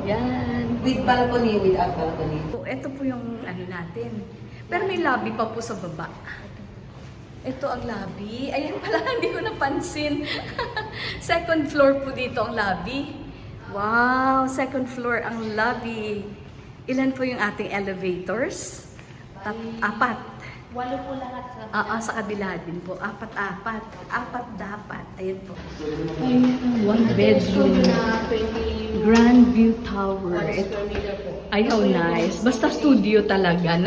Yan. With balcony, without balcony. So, ito po yung ano natin. Pero may lobby pa po sa baba. Ito ang lobby. Ayan pala, hindi ko napansin. Second floor po dito ang lobby. Wow, second floor ang lobby. Ilan po yung ating elevators? Apat. 8 po lahat Sa kabila din po. Apat dapat. Ayan po. Ayan, one bedroom. na 20 Grand View Tower. square meter po. Ay, how nice. Basta studio talaga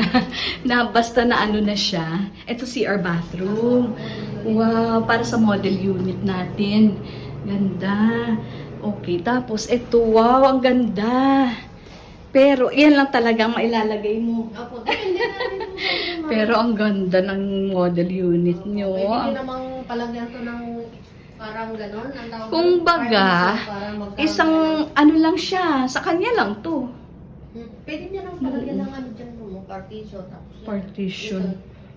na basta na ano na siya. Ito CR bathroom. Wow, para sa model unit natin. Ganda. Okay, tapos ito, wow, ang ganda. Pero, yan lang talaga ang mailalagay mo. Opo, depende na rin po sa inyo. Pero ang ganda ng model unit nyo. Pwede nyo namang palagyan to ng parang gano'n. Ang tawag Kung baga, para magkaroon isang ano lang siya, sa kanya lang to. Pwede nyo nang palagyan ng ano dyan po, partition. Tapos, Partition.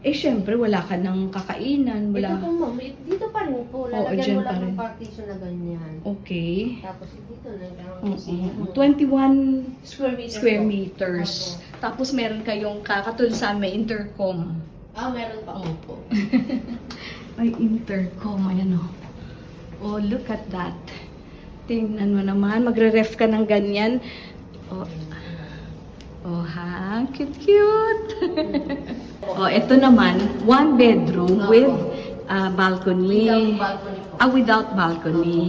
Eh, syempre, wala ka ng kakainan. Ito Wala. po ma'am, dito pa rin po. Oo, Lalagyan dyan mo pa lang rin. ng partition na ganyan. Okay. Tapos dito na yung Mm-mm. 21 square square po. meters. Opo. Tapos meron kayong kakatulad sa amin, intercom. Meron pa. Opo. May intercom. Ayan o. Oh, look at that. Tingnan mo naman. Magre-ref ka ng ganyan. Oh, oh ha? Cute. Oh, ito naman, one bedroom with balcony. Without balcony po. Without balcony.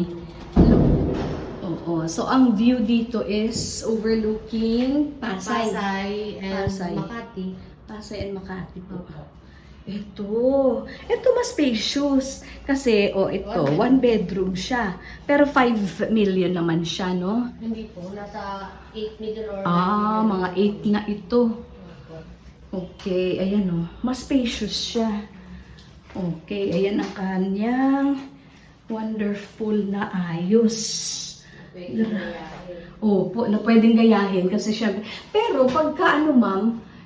Oo. So, ang view dito is overlooking Pasay. Pasay and Pasay. Makati. Pasay and Makati po. Ito mas spacious. Kasi, ito, one bedroom siya. Pero 5 million naman siya, no? Hindi po, nasa 8 million or 9 million. Mga 8 na ito. Okay, ayan o. Mas spacious siya. Okay, ayan ang kanyang wonderful na ayos. Pwede gayahin. Opo, na pwedeng gayahin kasi siya. Pero pagka ano ma'am,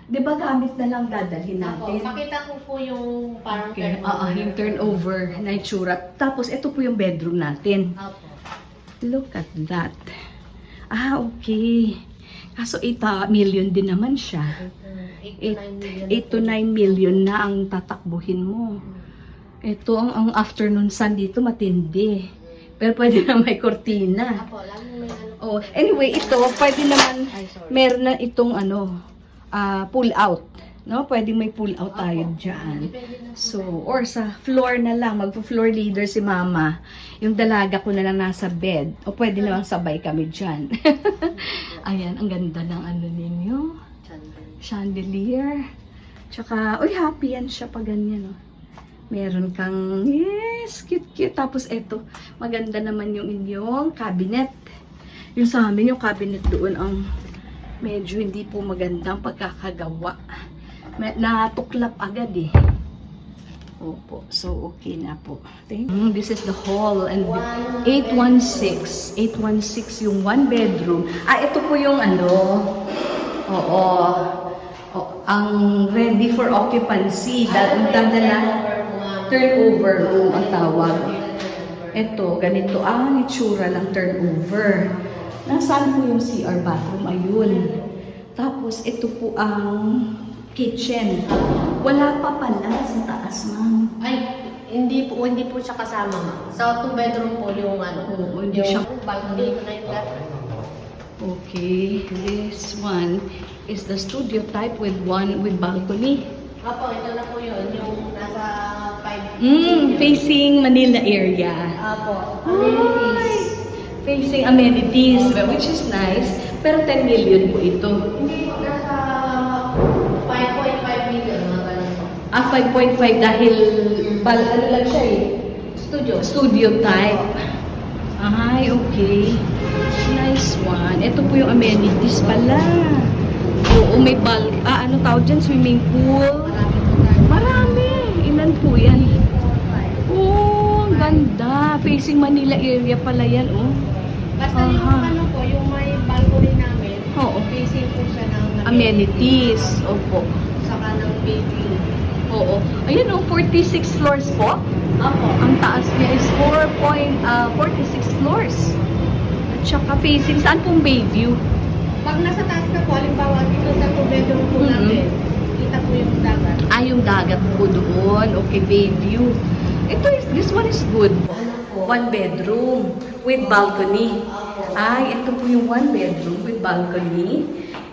di ba gamit na lang dadalhin natin? Pakita ko po yung parang Okay, turnover. yung turnover na itsura. Tapos ito po yung bedroom natin. Opo. Look at that. Okay. Kaso 8 million din naman siya. 8 to 9 million na ang tatakbuhin mo. Ito, ang afternoon sun dito matindi. Pero pwede na may kortina. Opo, laging may ano. Oh, anyway, ito, pwede naman, Ay, sorry. meron na itong pull out. No? Pwede may pull out tayo dyan. Depende na po. So, or sa floor na lang, magpo-floor leader si mama. Yung dalaga ko na lang nasa bed. O pwede naman sabay kami dyan. Ayan, ang ganda ng ano ninyo. Chandelier. Tsaka, happy yan siya pag ganyan, no? Meron kang, yes, cute. Tapos eto, maganda naman yung inyong cabinet. Yung sa amin, yung cabinet doon ang medyo hindi po magandang pagkakagawa. Natuklap agad eh. Opo, so okay na po. This is the hall and 816. 816 yung one bedroom. Ito po yung oo. Ang ready for occupancy. Dadala. Turnover room ang tawag. Ito, ganito ang itsura ng turnover. Nasaan po yung CR bathroom? Ayun. Tapos, ito po ang kitchen. Wala pa pala sa taas, ma'am. Ay, hindi po siya kasama, ma'am. Sa 2 bedroom po yung Oo, hindi siya. balcony ko na yung lahat. Okay, this one is the studio type with balcony. Opo, ito na po yun. Yung nasa 5 Facing Manila area. Opo. Nice. Facing amenities, which is nice. Pero 10 million po ito. Hindi po, nasa 5.5 million. Mga ganun. 5.5 dahil ano lang siya eh. Studio type. Ay, okay. Nice one. Ito po yung amenities pala. Oo, may ano tawag dyan? Swimming pool. Marami. Ilan po yan? Oh, ang ganda. Facing Manila area pala yan, oh. Basta yung po, yung may balcony namin, Oo. facing po siya ng Amenities. Opo. Saka ng baby. Oo. Ayun, oh, 46 floors po. Opo. Ang taas niya is 46 floors. At saka facing, saan pong Bayview? Pag nasa taas ka po, halimbawa dito sa two-bedroom po natin, kita po yung dagat. Ah, yung dagat po doon. Okay, bay view. This one is good. Ano po? 1 bedroom with balcony. Ay, ito po yung 1 bedroom with balcony.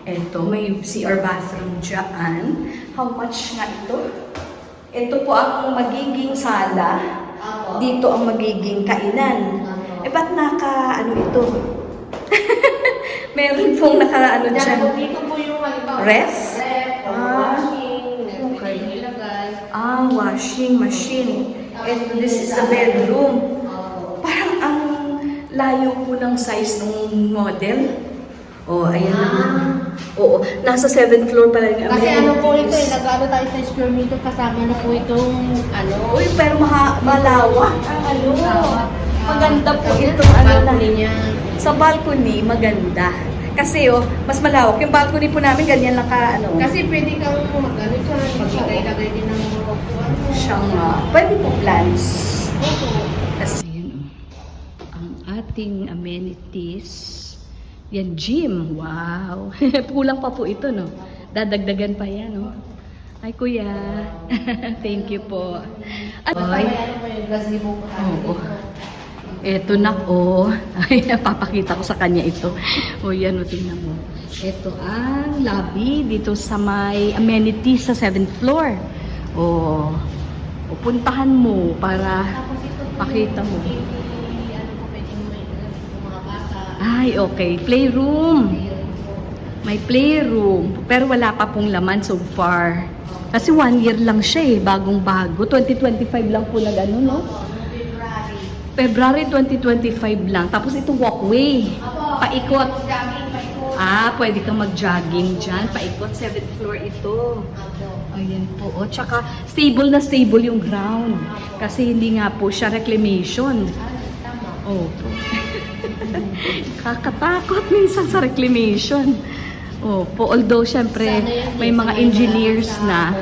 Ito, may CR bathroom dyan. How much nga ito? Ito po ang magiging sala. Apo. Dito ang magiging kainan. Eh, ba't ano ito? Meron pong ano dyan. Dito po yung halimbawa. Ref? Ref, or Ah, washing, okay. pwede ilagay. Ah, washing machine. And this is the bedroom. Apo. Parang ang layo po ng size ng model. Oh, ayan naman. Oo, nasa 7th floor pala yung Kasi ano po ito amenities. nag-ano tayo sa square meter, kasama na po itong ano. Uy, pero malawak ang ano. Maganda po itong balcony niya. Sa balcony, maganda. Kasi mas malawak. Yung balcony po namin, ganyan lang Kasi pwede kang mag-ano siya, maglagay-lagay din ng mga upuan. siyang, pwede po plants. Opo. Kasi yun, ang ating amenities. Yan, gym. Wow. Kulang pa po ito, no? Dadagdagan pa yan, no? Ay, kuya. Thank you po. At, Basta may ano po yung gazebo po tayo Oo. dito. eto na, Ay, papakita ko sa kanya ito. Yan, tingnan mo. Ito ang lobby dito sa may amenities sa 7th floor. Puntahan mo para Tapos ito po, pakita mo. ano po pwede mo may mga bata. Ay, okay. Playroom. May playroom. Pero wala pa pong laman so far. Kasi 1 year lang siya bagong-bago. 2025 lang po nag-ano, no? February. February 2025 lang. Tapos ito walkway. Paikot. Jogging, paikot. Pwede kang mag-jogging dyan. Paikot. 7th floor ito. Apo. Ayan po. Tsaka stable na stable yung ground. Kasi hindi nga po siya reclamation. Tama. Opo. Kakatakot minsan sa reclamation. Opo. Although, syempre, may mga engineers na.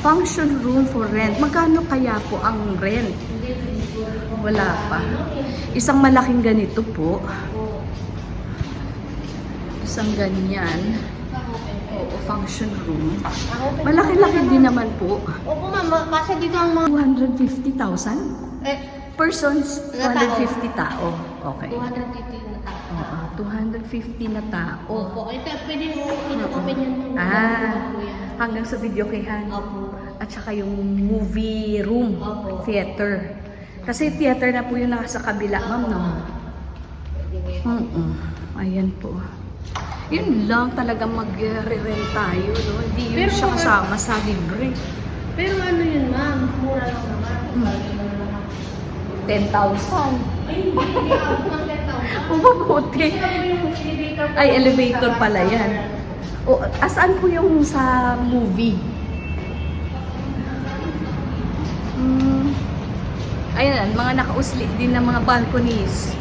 Function room for rent. Magkano kaya po ang rent? Wala pa. Isang malaking ganito po. Isang ganyan. Oo, function room. Malaki-laki din naman po. Opo ma'am, kasi dito ang mga 250,000? Persons, Na tao. 250 tao. Okay. 250 na tao. Oo, 250 na tao. Opo, ito pwede mo ino-open yan. Hanggang sa video kayhan. Opo. At saka yung movie room, Opo. theater. Kasi theater na po yung nasa kabila, ma'am, no? Ayan po. Yun lang talagang mag-rent tayo, no? Hindi yun Pero siya kung- kasama sa libre. Pero ano yun ma'am, mura lang naman. 10,000. Ay, hindi ako ng 10,000. Mabuti. Yung elevator po. Ay, elevator pala yan. Asaan po yung sa movie? Ayan, mga nakausli din ng mga balconies.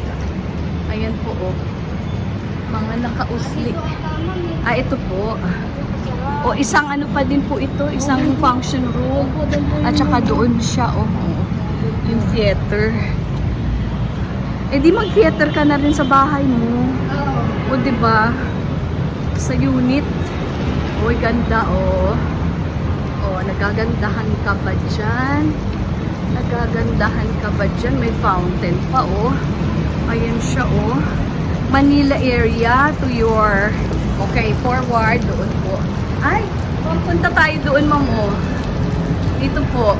Ayan po, mga nakausli. Ito po. Isang ano pa din po ito, isang function room. At saka doon siya, yung theater. Di mag-theater ka na rin sa bahay mo. Diba? Sa unit. Ganda, nagagandahan ka ba dyan? Nagagandahan ka ba dyan? May fountain pa, Ayan siya, Manila area to your, forward, doon po. Ay, punta tayo doon, ma'am, Dito po.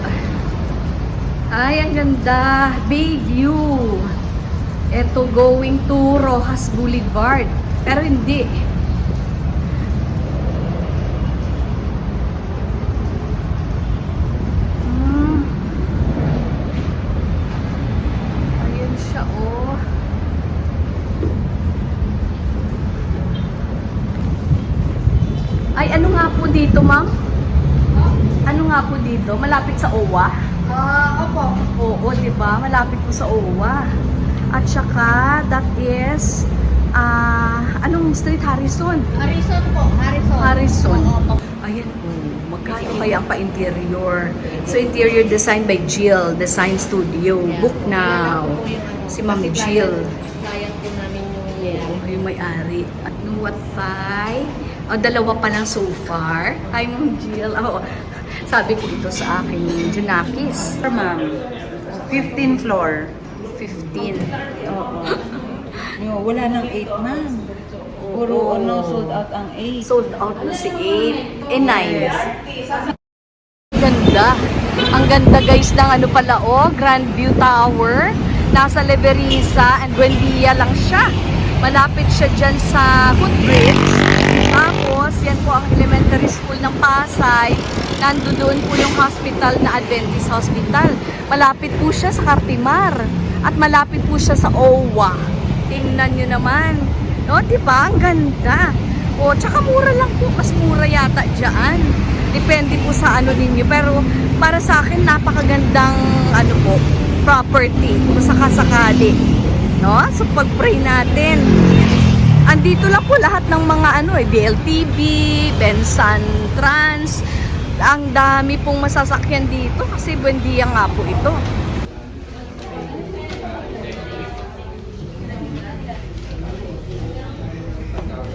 Ay, ang ganda. Bay view. Ito, going to Rojas Boulevard. Pero hindi. Ayan siya, Ay, ano nga po dito, ma'am? Ano nga po dito? Malapit sa OWA? Opo. Oo, di ba? Malapit po sa OWA. At saka, that is, anong street? Harrison. Harrison po, Harrison. Harrison. Opo. Ayan po. Magkano kaya ang pa-interior? So, interior design by Jill Design Studio. Book now. Si Ma'am Jill. Client po namin Oo, yung yung may-ari. At nuwat Thai. Dalawa pa lang so far. Hi, Ma'am Jill. Sabi ko ito sa akin, Junakis. Ma'am, 15th floor. 15. Oo. Wala nang 8, ma'am. Puro sold out ang 8. Sold out na si 8. 9. Ganda. Ang ganda guys ng ano pala Grandview Tower. Nasa Leverisa and Buendia lang siya. Malapit siya dyan sa footbridge. Tapos, yan po ang elementary school ng Pasay. Nandoon po yung hospital na Adventist Hospital. Malapit po siya sa Cartimar. At malapit po siya sa OWA. Tingnan nyo naman. No, diba? Ang ganda. Tsaka mura lang po. Mas mura yata dyan. Depende po sa ano ninyo. Pero para sa akin, napakagandang property. Kung sakasakali. No? So pag-pray natin. Andito lang po lahat ng mga BLTB, Bensan Trans. Ang dami pong masasakyan dito kasi Buendia nga po ito.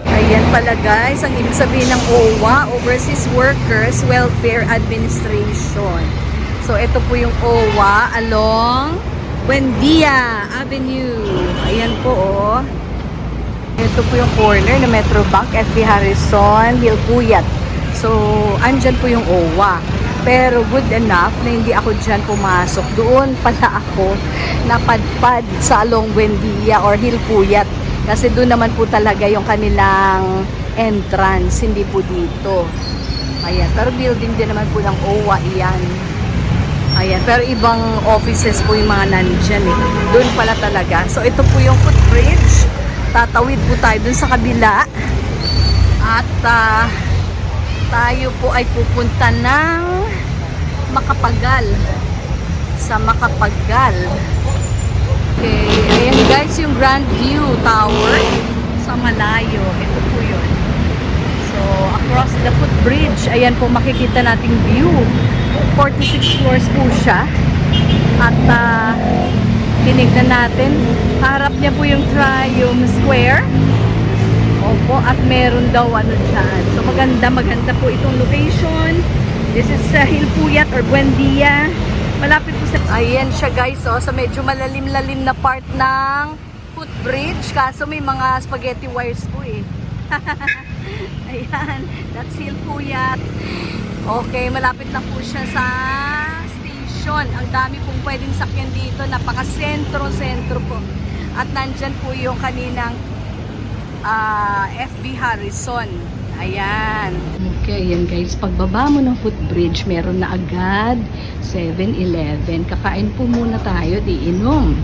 Ayan pala guys, ang ibig sabihin ng OWA, Overseas Workers Welfare Administration. So ito po yung OWA along Buendia Avenue. Ayan po Ito po yung corner na Metro Bank, FB Harrison, Hilpuyat. So andyan po yung OWA. Pero good enough na hindi ako dyan pumasok. Doon pala ako napadpad sa along Buendia or Hilpuyat. Kasi doon naman po talaga yung kanilang entrance, hindi po dito. Ayan, pero building din naman po ng OWA iyan. Ayan, pero ibang offices po yung mga nandyan Doon pala talaga. So ito po yung footbridge. Tatawid po tayo dun sa kabila. At tayo po ay pupunta ng Makapagal. Sa Makapagal. Okay, ayan guys yung Grandview Tower sa malayo. Ito po yun. So, across the footbridge, ayan po makikita nating view. 46 floors po siya. At tinignan natin, harap niya po yung Triumph Square. Opo, at meron daw dyan. So, maganda po itong location. This is Hilpuyat or Buendia. Malapit po sa... Ayan siya guys, sa medyo malalim-lalim na part ng footbridge. Kaso may mga spaghetti wires po Ayan, that's Hilpuyat. Okay, malapit na po siya sa station. Ang dami pong pwedeng sakyan dito. Napaka-sentro po. At nandyan po yung kaninang FB Harrison. Ayan. Okay, ayan guys. Pagbaba mo ng footbridge, meron na agad 7-Eleven. Kakain po muna tayo, di inom.